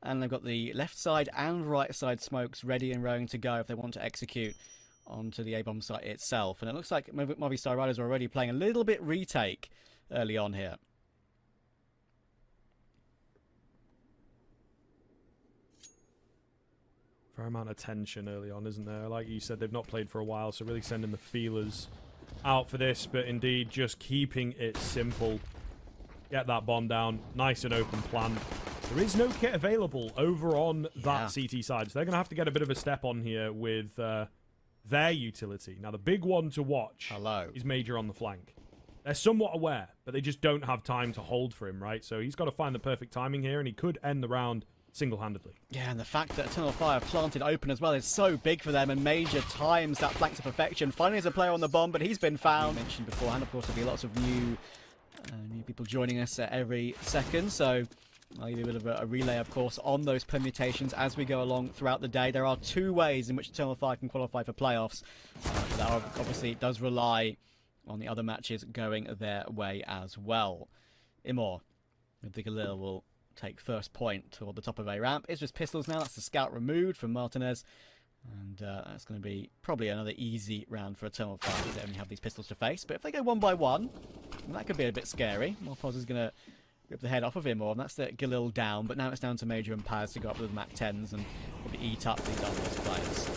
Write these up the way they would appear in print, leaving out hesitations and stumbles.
And they've got the left side and right side smokes ready and raring to go if they want to execute onto the A-bomb site itself. And it looks like Movistar Riders are already playing a little bit retake early on here. Fair amount of tension early on, isn't there? Like you said, they've not played for a while, so really sending the feelers out for this, but indeed just keeping it simple. Get that bomb down, nice and open plan. There is no kit available over on that CT side, so they're going to have to get a bit of a step on here with their utility. Now, the big one to watch is Major on the flank. They're somewhat aware, but they just don't have time to hold for him, right? So he's got to find the perfect timing here, and he could end the round single-handedly. Yeah, and the fact that Eternal Fire planted open as well is so big for them, and Major times that flank to perfection. Finally, there's a player on the bomb, but he's been found. As mentioned beforehand, of course, there'll be lots of new people joining us every second, so I'll give you a bit of a relay, of course, on those permutations as we go along throughout the day. There are two ways in which Eternal Fire can qualify for playoffs. That obviously does rely on the other matches going their way as well. imoRR with the Galil will take first point toward the top of A ramp. It's just pistols now. That's the scout removed from Martinez. And that's going to be probably another easy round for Eternal Fire because they only have these pistols to face. But if they go one by one, that could be a bit scary. mopoz is going to rip the head off of imoRR, and that's the Galil down. But now it's down to Major and Paz to go up with the Mac 10s and probably eat up these other players.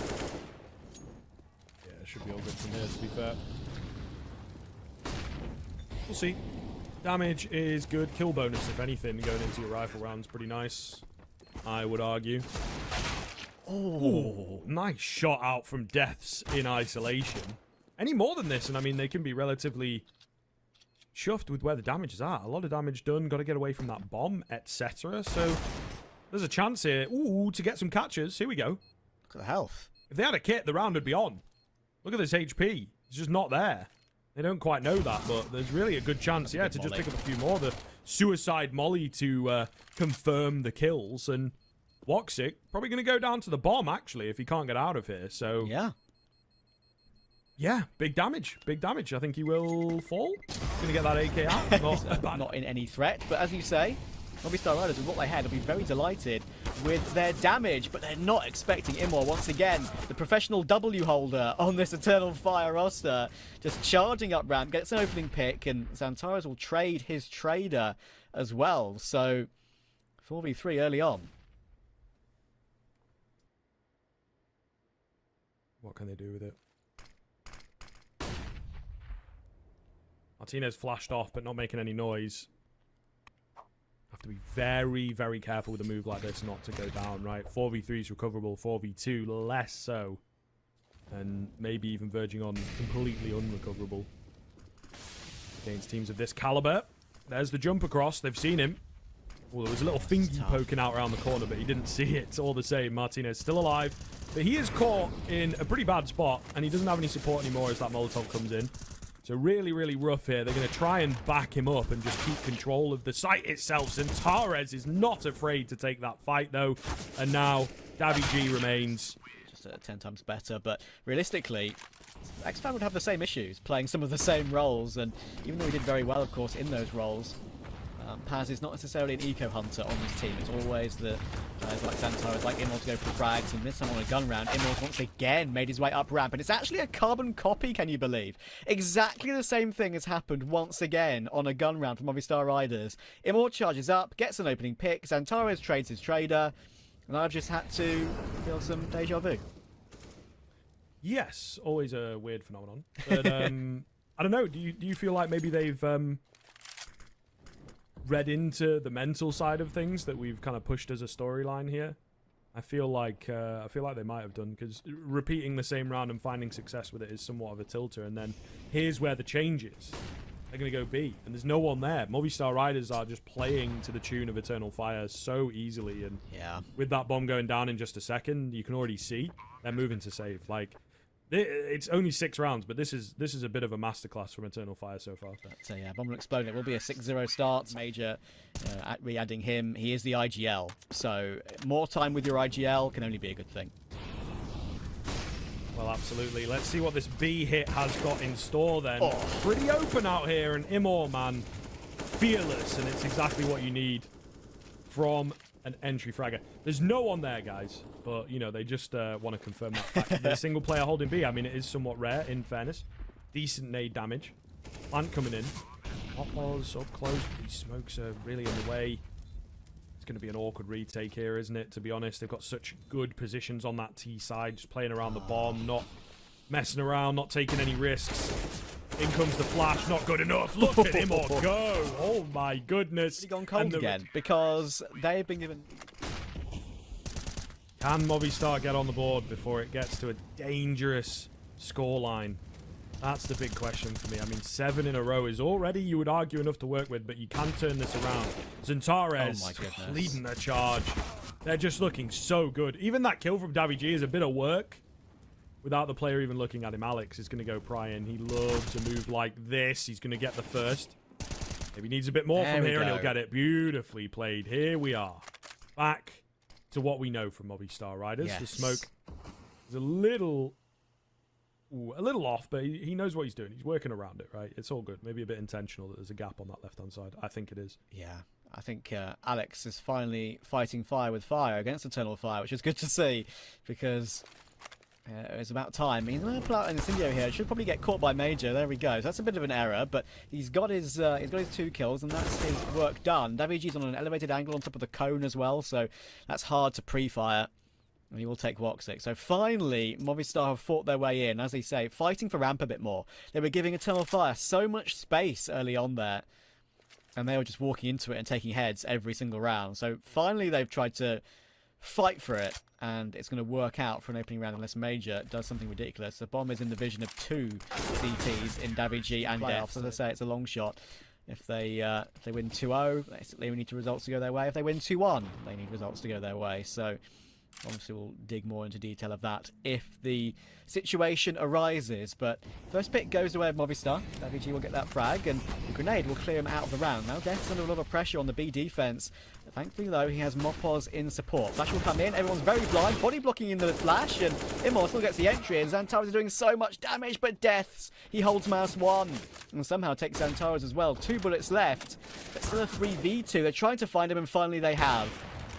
Yeah, it should be all good from here, to be fair. We'll see. Damage is good. Kill bonus, if anything, going into your rifle rounds. Pretty nice, I would argue. Oh, nice shot out from DeathZz in isolation. Any more than this, and I mean, they can be relatively chuffed with where the damage is at. A lot of damage done. Got to get away from that bomb, etc. So there's a chance here, to get some catches. Here we go. Look at the health. If they had a kit, the round would be on. Look at this HP. It's just not there. They don't quite know that, but there's really a good chance, to just pick up a few more. The suicide molly to confirm the kills, and woxic probably going to go down to the bomb, actually, if he can't get out of here. So yeah, big damage. Big damage. I think he will fall. Going to get that AK out. Not in any threat, but as you say, Movistar Riders, with what they had, will be very delighted with their damage, but they're not expecting imoRR once again. The professional W holder on this Eternal Fire roster, just charging up ramp, gets an opening pick, and XANTARES will trade his trader as well. So 4v3 early on. What can they do with it? Martinez flashed off, but not making any noise. Have to be very, very careful with a move like this not to go down, right? 4v3 is recoverable, 4v2 less so. And maybe even verging on completely unrecoverable against teams of this caliber. There's the jump across. They've seen him. Oh, there was a little thingy poking out around the corner, but he didn't see it. All the same, Martinez still alive. But he is caught in a pretty bad spot, and he doesn't have any support anymore as that Molotov comes in. So really, really rough here. They're going to try and back him up and just keep control of the site itself. XANTARES is not afraid to take that fight, though. And now, DaviG remains. Just 10 times better, but realistically, X-Fan would have the same issues, playing some of the same roles. And even though he did very well, of course, in those roles, Paz is not necessarily an eco-hunter on this team. It's always the players like XANTARES, like imoRR to go for the frags, and this time on a gun round, imoRR's once again made his way up ramp, and it's actually a carbon copy, can you believe? Exactly the same thing has happened once again on a gun round from Movistar Riders. imoRR charges up, gets an opening pick, XANTARES trades his trader, and I've just had to feel some deja vu. Yes, always a weird phenomenon. But I don't know, do you feel like maybe they've read into the mental side of things that we've kind of pushed as a storyline here? I feel like they might have done, because repeating the same round and finding success with it is somewhat of a tilter. And then here's where the change is. They're going to go B, and there's no one there. Movistar Riders are just playing to the tune of Eternal Fire so easily, and with that bomb going down in just a second, you can already see they're moving to save. Like, it's only 6 rounds, but this is a bit of a masterclass from Eternal Fire so far. But yeah, bomb will explode. It will be a 6-0 start. Major re-adding him. He is the IGL, so more time with your IGL can only be a good thing. Well, absolutely. Let's see what this B hit has got in store then. Pretty open out here, and imoRR, man, fearless, and it's exactly what you need from an entry fragger. There's no one there, guys, but, you know, they just want to confirm that fact. The single player holding B, I mean, it is somewhat rare, in fairness. Decent nade damage. Plant coming in. mopoz up close, but these smokes are really in the way. It's going to be an awkward retake here, isn't it, to be honest? They've got such good positions on that T side, just playing around the bomb, not messing around, not taking any risks. In comes the flash, not good enough. Look at him or go. Oh my goodness. He's gone cold again because they've been given... Can Movistar get on the board before it gets to a dangerous scoreline? That's the big question for me. I mean, 7 in a row is already, you would argue, enough to work with, but you can turn this around. XANTARES leading the charge. They're just looking so good. Even that kill from DeathZz is a bit of work. Without the player even looking at him, Alex is going to go prying. He loves a move like this. He's going to get the first. Maybe needs a bit more from here, and he'll get it. Beautifully played. Here we are. Back to what we know from Movistar Riders. Yes. The smoke is a little off, but he knows what he's doing. He's working around it, right? It's all good. Maybe a bit intentional that there's a gap on that left-hand side. I think it is. Yeah. I think Alex is finally fighting fire with fire against Eternal Fire, which is good to see because... it's about time. He's going to pull out an incendio here. Should probably get caught by Major. There we go. So that's a bit of an error, but he's got his 2 kills, and that's his work done. DeathZz on an elevated angle on top of the cone as well, so that's hard to pre-fire. And he will take woxic. So finally, Movistar have fought their way in, as they say, fighting for ramp a bit more. They were giving Eternal Fire so much space early on there, and they were just walking into it and taking heads every single round. So finally, they've tried to fight for it, and it's going to work out for an opening round unless Major does something ridiculous. The bomb is in the vision of 2 CTs in DeathZz and DeathZz. As I say, it's a long shot. If they win 2-0, basically we need results to go their way. If they win 2-1, they need results to go their way. So obviously we'll dig more into detail of that if the situation arises. But first pick goes away of Movistar. DeathZz will get that frag, and the grenade will clear him out of the round. Now DeathZz under a lot of pressure on the B defense. Thankfully, though, he has mopoz in support. Flash will come in. Everyone's very blind. Body blocking into the flash, and imoRR still gets the entry. And XANTARES is doing so much damage, but DeathZz, he holds mouse 1 and somehow takes XANTARES as well. 2 bullets left, but still a 3v2. They're trying to find him, and finally they have.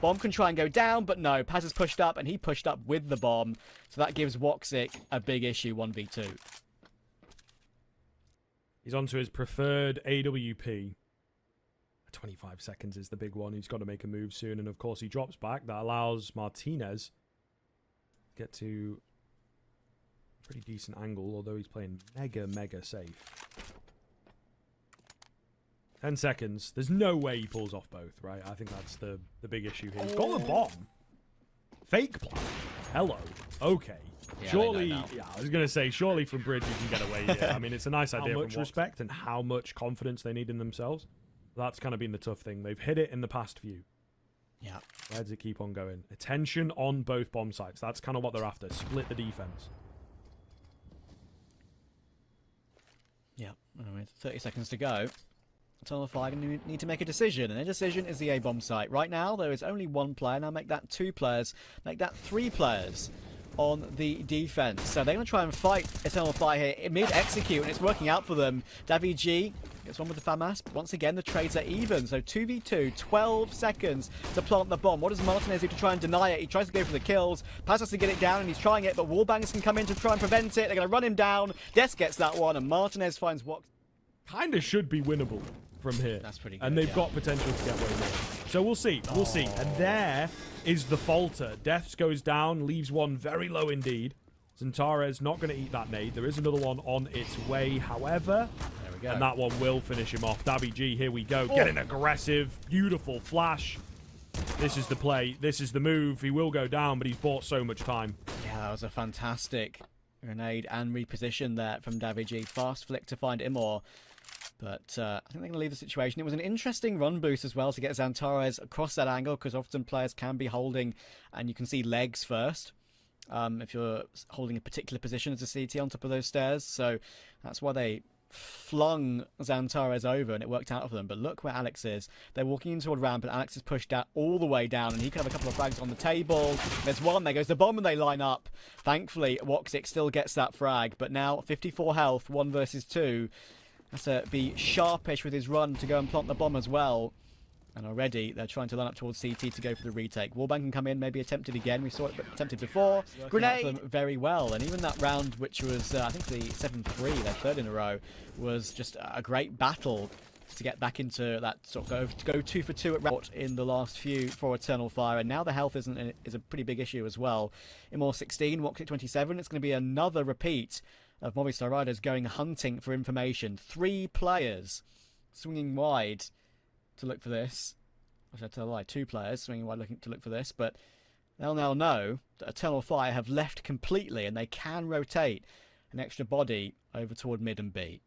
Bomb can try and go down, but no. Paz has pushed up, and he pushed up with the bomb. So that gives woxic a big issue, 1v2. He's onto his preferred AWP. 25 seconds is the big one. He's got to make a move soon, and of course he drops back. That allows Martinez to get to a pretty decent angle, although he's playing mega safe. 10 seconds. There's no way he pulls off both, right? I think that's the big issue here. He's got the bomb. Fake plan. Hello. Okay. Yeah, surely, yeah, I was going to say, surely from Bridge you can get away here. I mean, it's a nice idea. How much respect and how much confidence they need in themselves. That's kind of been the tough thing. They've hit it in the past few. Yeah. Where does it keep on going? Attention on both bomb sites. That's kind of what they're after. Split the defense. Yeah. Anyway, 30 seconds to go. Eternal Fire need to make a decision, and their decision is the A bomb site. Right now, there is only 1 player. Now make that 2 players. Make that 3 players on the defense. So they're going to try and fight Eternal Fire here mid-execute, and it's working out for them. DeathZz gets one with the FAMAS, but once again the trades are even. So 2v2, 12 seconds to plant the bomb. What does Martinez do to try and deny it? He tries to go for the kills. Paz has to get it down, and he's trying it, but wallbangers can come in to try and prevent it. They're going to run him down. DeathZz gets that one, and Martinez finds what kind of should be winnable from here. That's pretty good, and they've got potential to get way more. So we'll see. We'll see. And there is the falter. DeathZz goes down, leaves one very low indeed. XANTARES not going to eat that nade. There is another one on its way, however. There we go. And that one will finish him off. DeathZz, here we go. Getting aggressive. Beautiful flash. This is the play. This is the move. He will go down, but he's bought so much time. Yeah, that was a fantastic grenade and reposition there from DeathZz. Fast flick to find imoRR. But I think they're going to leave the situation. It was an interesting run boost as well to get XANTARES across that angle, because often players can be holding, and you can see legs first if you're holding a particular position as a CT on top of those stairs. So that's why they flung XANTARES over, and it worked out for them. But look where Alex is. They're walking into a ramp, and Alex is pushed out all the way down, and he can have a couple of frags on the table. There's one. There goes the bomb, and they line up. Thankfully, woxic still gets that frag, but now 54 health, 1 versus 2. Has to be sharpish with his run to go and plant the bomb as well. And already they're trying to line up towards CT to go for the retake. Wallbang can come in, maybe attempted again. We saw it attempted before. Grenade them very well. And even that round, which was, I think the 7-3, their third in a row, was just a great battle to get back into that sort of go 2 for 2 at round in the last few for Eternal Fire. And now the health is a pretty big issue as well. imoRR 16, woxic 27. It's going to be another repeat of Movistar Riders going hunting for information. 3 players swinging wide to look for this. I should tell a lie, 2 players swinging wide looking to look for this, but they'll now know that Eternal Fire have left completely and they can rotate an extra body over toward mid and B.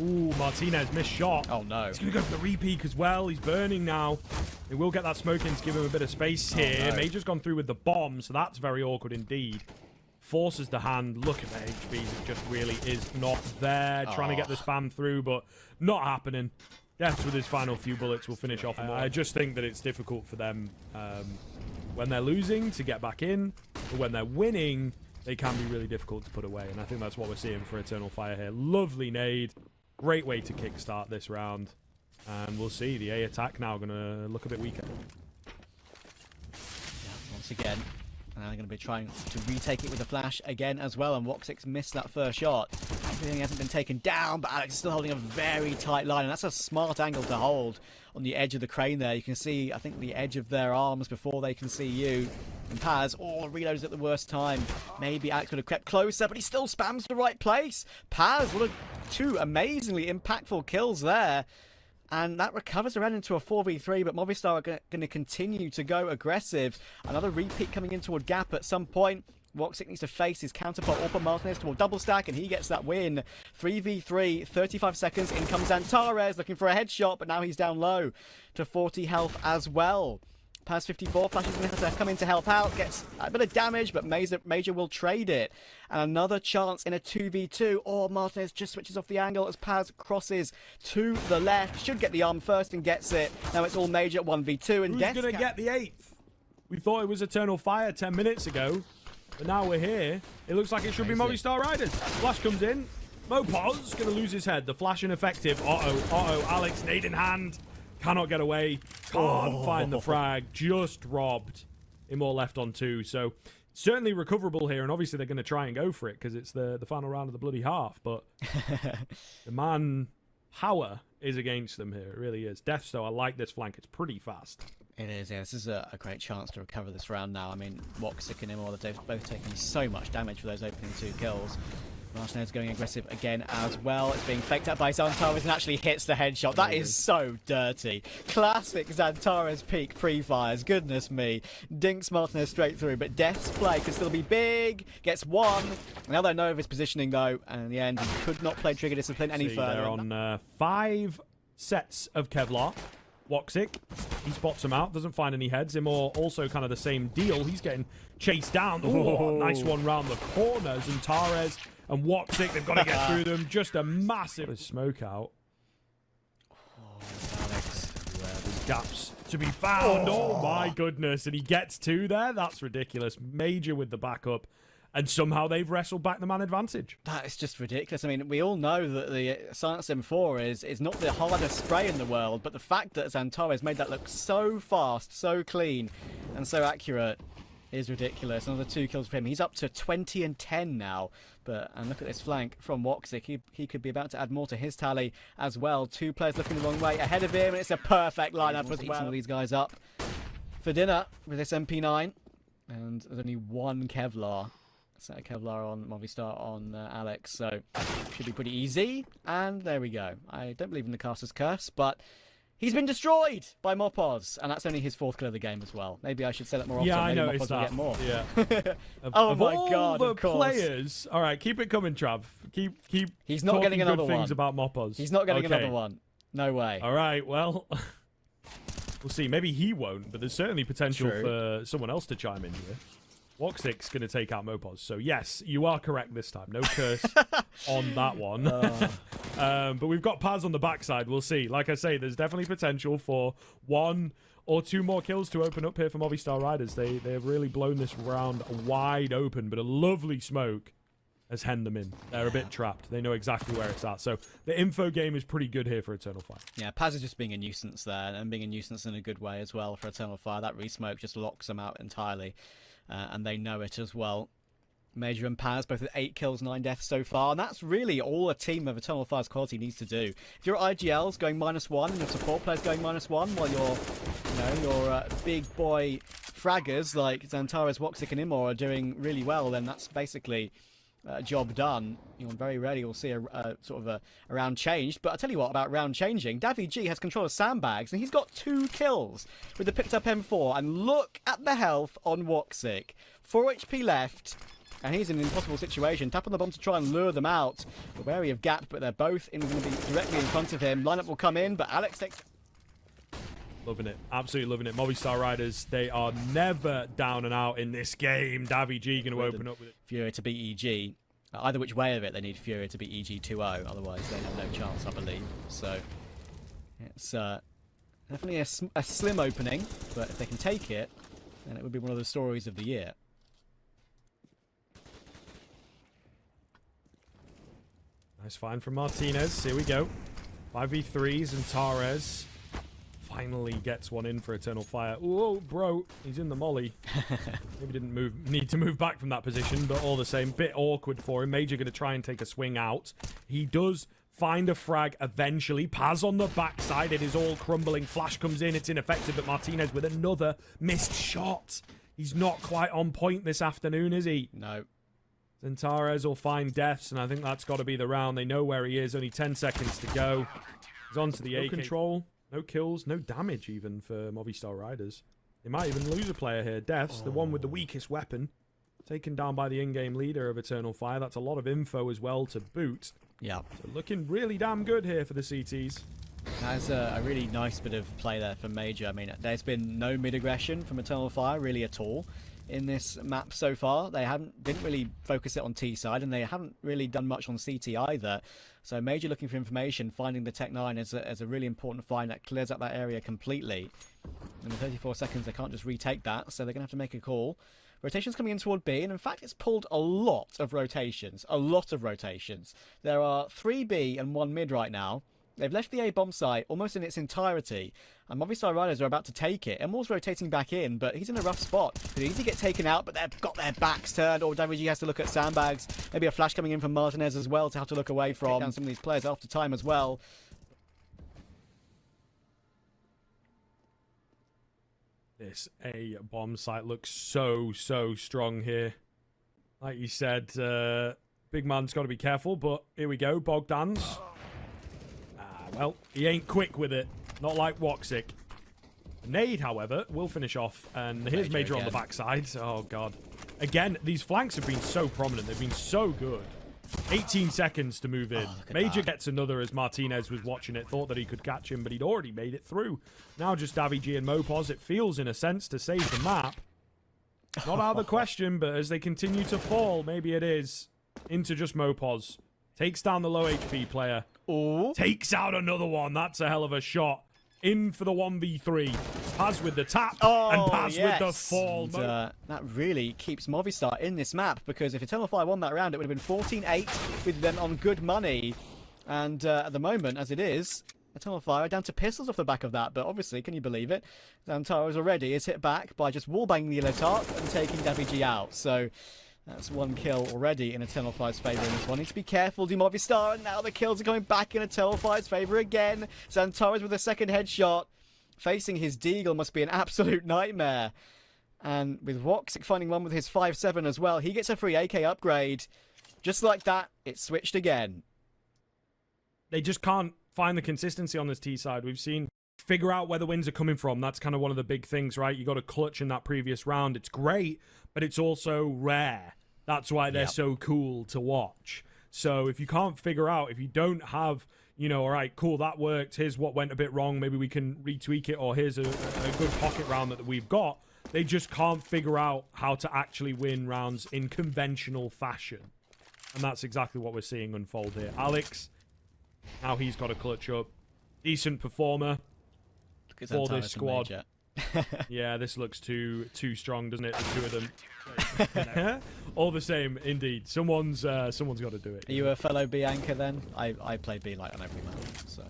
Ooh, Martinez missed shot. Oh no. He's going to go for the repeat as well. He's burning now. They will get that smoke in to give him a bit of space here. No. Major's gone through with the bomb, so that's very awkward indeed. Forces the hand. Look at the HP. It just really is not there. Trying to get the spam through, but not happening. Death with his final few bullets will finish off. I just think that it's difficult for them when they're losing to get back in, but when they're winning, they can be really difficult to put away. And I think that's what we're seeing for Eternal Fire here. Lovely nade. Great way to kickstart this round. And we'll see. The A attack now going to look a bit weaker. Yeah, once again. And they're going to be trying to retake it with a flash again as well. And woxic missed that first shot. Everything hasn't been taken down, but Alex is still holding a very tight line. And that's a smart angle to hold on the edge of the crane there. You can see, I think, the edge of their arms before they can see you. And Paz, reloads at the worst time. Maybe Alex would have crept closer, but he still spams the right place. Paz, what 2 amazingly impactful kills there. And that recovers around into a 4v3, but Movistar are going to continue to go aggressive. Another repeat coming in toward Gap at some point. woxic needs to face his counterpart, Orpa Martinez, toward double stack, and he gets that win. 3v3, 35 seconds. In comes Antares, looking for a headshot, but now he's down low to 40 health as well. Paz 54, flashes in to come in to help out, gets a bit of damage, but Major will trade it. And another chance in a 2v2. Martinez just switches off the angle as Paz crosses to the left. Should get the arm first and gets it. Now it's all Major 1v2. And who's going to get the 8th? We thought it was Eternal Fire 10 minutes ago, but now we're here. It looks like it should be Movistar Riders. Flash comes in. mopoz going to lose his head. The flash ineffective. Alex, nade in hand. Cannot get away. Can't find the frag. Just robbed. imoRR left on 2. So certainly recoverable here. And obviously they're going to try and go for it because it's the final round of the bloody half. But the man power is against them here. It really is. DeathZz, though, I like this flank. It's pretty fast. It is, yeah. This is a great chance to recover this round now. I mean, woxic and imoRR, they've both taken so much damage for those opening 2 kills. Martinez going aggressive again as well. It's being faked out by XANTARES and actually hits the headshot. That is so dirty. Classic XANTARES peak pre-fires. Goodness me. Dinks Martinez straight through, but DeathZz play could still be big. Gets 1. Now they know of his positioning though, and in the end he could not play trigger discipline any further. They're on 5 sets of Kevlar. woxic, he spots him out, doesn't find any heads. imoRR also kind of the same deal. He's getting chased down. Ooh, nice one round the corner. XANTARES and woxic, they've got to get through them. Just a massive smoke out. Alex. There's gaps to be found. Oh my goodness. And he gets 2 there. That's ridiculous. Major with the backup. And somehow they've wrestled back the man advantage. That is just ridiculous. I mean, we all know that the Silence M4 is not the hardest spray in the world, but the fact that XANTARES made that look so fast, so clean, and so accurate is ridiculous. Another 2 kills for him. He's up to 20 and 10 now. And look at this flank from woxic. He could be about to add more to his tally as well. 2 players looking the wrong way ahead of him, and it's a perfect lineup as well. All these guys up for dinner with this MP9, and there's only 1 Kevlar. Set of Kevlar on Movistar on Alex, so should be pretty easy. And there we go. I don't believe in the caster's curse, but he's been destroyed by mopoz, and that's only his 4th kill of the game as well. Maybe I should say that more often. Yeah, I Maybe noticed mopoz that. Will get more. Yeah. Oh my all god! The of course. players. All right, keep it coming, Trav. Keep. He's not getting another good things one. about mopoz. He's not getting another one. No way. All right. Well, we'll see. Maybe he won't, but there's certainly potential for someone else to chime in here. woxic's going to take out mopoz. So, yes, you are correct this time. No curse on that one. But we've got Paz on the backside. We'll see. Like I say, there's definitely potential for 1 or 2 more kills to open up here for Movistar Riders. They have really blown this round wide open, but a lovely smoke has hemmed them in. They're a bit trapped. They know exactly where it's at. So the info game is pretty good here for Eternal Fire. Yeah, Paz is just being a nuisance there, and being a nuisance in a good way as well for Eternal Fire. That resmoke just locks them out entirely, and they know it as well. Major and Paz both with 8 kills, 9 deaths so far, and that's really all a team of Eternal Fire's quality needs to do. If your IGL's going -1 and your support player's going -1, while your big boy fraggers like XANTARES, woxic, and imoRR are doing really well, then that's basically job done. Very rarely you'll see a sort of a round changed. But I'll tell you what about round changing. DeathZz has control of sandbags, and he's got 2 kills with the picked up M4. And look at the health on woxic. 4 HP left. And he's in an impossible situation. Tap on the bomb to try and lure them out. We're wary of Gap, but they're both going to be directly in front of him. Lineup will come in, but Alex takes... Loving it. Absolutely loving it. Movistar Riders, they are never down and out in this game. DeathZz going to open up with it. Fury to beat EG. Either which way of it, they need Fury to beat EG 2-0. Otherwise, they have no chance, I believe. So, it's definitely a slim opening. But if they can take it, then it would be one of the stories of the year. Nice find from Martinez. Here we go. 5v3s, and XANTARES finally gets one in for Eternal Fire. Whoa, bro. He's in the molly. Maybe didn't need to move back from that position, but all the same, bit awkward for him. Major going to try and take a swing out. He does find a frag eventually. Paz on the backside. It is all crumbling. Flash comes in. It's ineffective, but Martinez with another missed shot. He's not quite on point this afternoon, is he? No. XANTARES will find deaths, and I think that's got to be the round. They know where he is. Only 10 seconds to go. He's on to the A control. No kills, no damage even for Movistar Riders. They might even lose a player here. Deaths, the one with the weakest weapon. Taken down by the in-game leader of Eternal Fire. That's a lot of info as well to boot. Yeah. So looking really damn good here for the CTs. That's a really nice bit of play there from Major. I mean, there's been no mid-aggression from Eternal Fire really at all in this map so far. They didn't really focus it on T side, and they haven't really done much on CT either. So Major looking for information, finding the Tech 9 is a really important find that clears up that area completely. And in 34 seconds, they can't just retake that, so they're going to have to make a call. Rotations coming in toward B, and in fact, it's pulled a lot of rotations. A lot of rotations. There are 3 B and 1 mid right now. They've left the A bomb site almost in its entirety, and Movistar Riders are about to take it. imoRR's rotating back in, but he's in a rough spot. Could easily get taken out, but they've got their backs turned, or DeathZz has to look at sandbags. Maybe a flash coming in from Martinez as well to have to look away from. Down some of these players after time as well. This A bomb site looks so strong here. Like you said, big man's got to be careful, but here we go. Bogdan's. Well, he ain't quick with it. Not like woxic. Nade, however, will finish off. And here's Major on the backside. Oh, God. Again, these flanks have been so prominent. They've been so good. 18 seconds to move in. Major gets another as Martinez was watching it. Thought that he could catch him, but he'd already made it through. Now just DeathZz and mopoz. It feels, in a sense, to save the map. Not out of the question, but as they continue to fall, maybe it is. Into just mopoz. Takes down the low HP player. Ooh. Takes out another one. That's a hell of a shot. In for the 1v3. Paz with the tap and Paz with the fall. And, that really keeps Movistar in this map, because if Eternal Fire won that round, it would have been 14-8 with them on good money. And at the moment, as it is, Eternal Fire down to pistols off the back of that. But obviously, can you believe it? XANTARES already is hit back by just wallbanging the yellow tarp and taking DeathZz out. So that's 1 kill already in Eternal Fire's favour in this one. Need to be careful, do Movistar, and now the kills are coming back in Eternal Fire's favour again. XANTARES with a second headshot. Facing his Deagle must be an absolute nightmare. And with woxic finding one with his 5-7 as well, he gets a free AK upgrade. Just like that, it's switched again. They just can't find the consistency on this T side. We've seen figure out where the wins are coming from. That's kind of one of the big things, right? You got a clutch in that previous round. It's great, but it's also rare. That's why they're so cool to watch. So if you can't figure out, if you don't have, you know, all right, cool, that worked. Here's what went a bit wrong. Maybe we can retweak it, or here's a good pocket round that we've got. They just can't figure out how to actually win rounds in conventional fashion. And that's exactly what we're seeing unfold here. Alex, now he's got a clutch up. Decent performer for this squad. Yeah, this looks too strong, doesn't it? The two of them. All the same, indeed. Someone's got to do it. Are you a fellow B anchor then? I play B like on every map, so.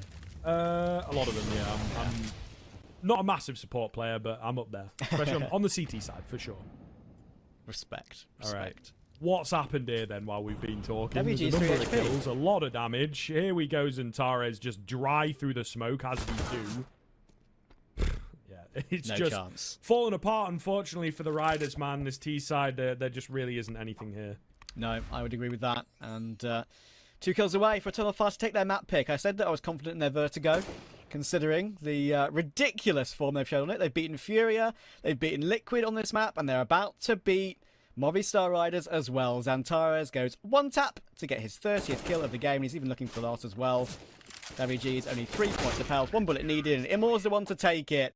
A lot of them, yeah. I'm not a massive support player, but I'm up there, especially on the CT side for sure. Respect. All right. What's happened here then while we've been talking? WG's There's a number of 3 HP. kills, a lot of damage. Here we go, XANTARES just dry through the smoke as we do. Yeah, it's No just chance. falling apart, unfortunately, for the Riders, man. This T side, there just really isn't anything here. No, I would agree with that. And 2 kills away for Tunnel Fast to take their map pick. I said that I was confident in their Vertigo, considering the ridiculous form they've shown on it. They've beaten Furia, they've beaten Liquid on this map, and they're about to beat Movistar Riders as well. XANTARES goes 1 tap to get his 30th kill of the game. He's even looking for that as well. WG's only 3 points of health, 1 bullet needed, and imoRR's the one to take it.